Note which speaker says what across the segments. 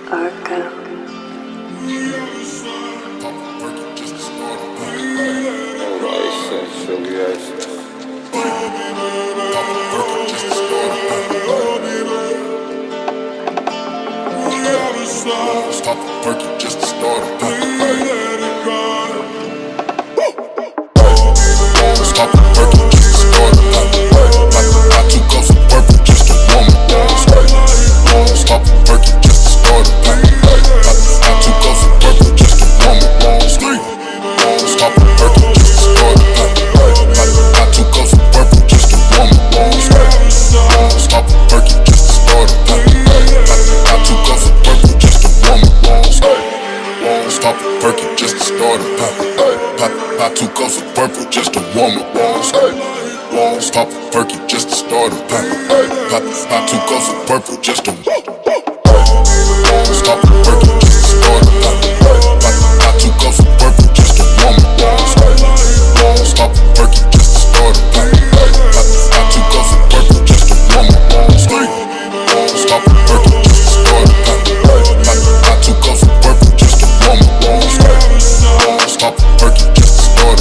Speaker 1: Arca.
Speaker 2: Stop working just to start a Stop working just to start I took off some purple just to warm up. Stop working just to start I took off some purple just to warm up. Stop working just to start I took off some purple just to warm up. Stop working just to start I took off some purple just to warm up. Stop working just to start I took off some purple just to warm up. Stop working just to start I took off some purple just to stop working just to start I took off some purple just to warm up. Stop working just to start I took off some purple just to warm up. Stop working just to start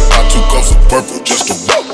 Speaker 2: I took off some purple just to warm up.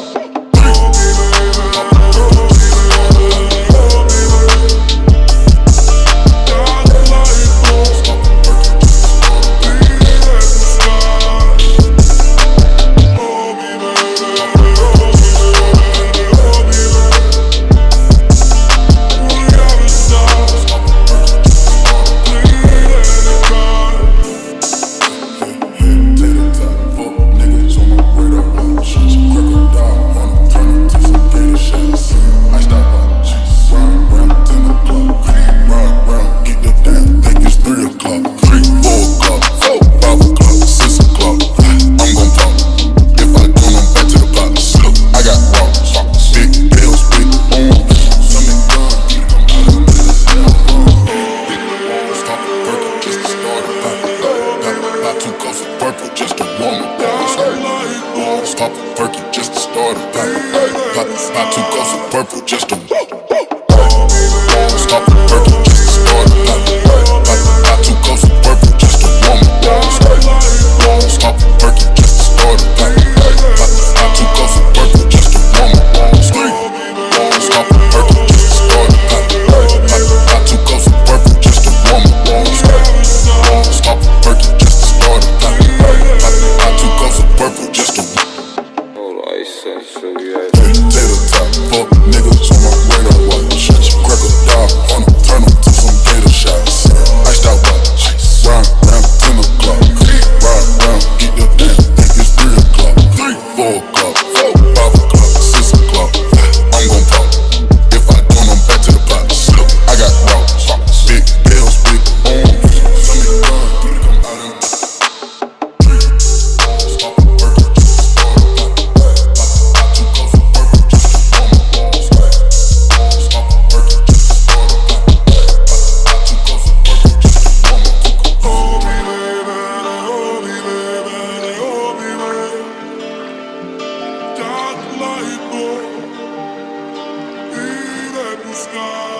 Speaker 2: Stop working just to start I took off some purple just to warm up. Stop working just to start I took off some purple just to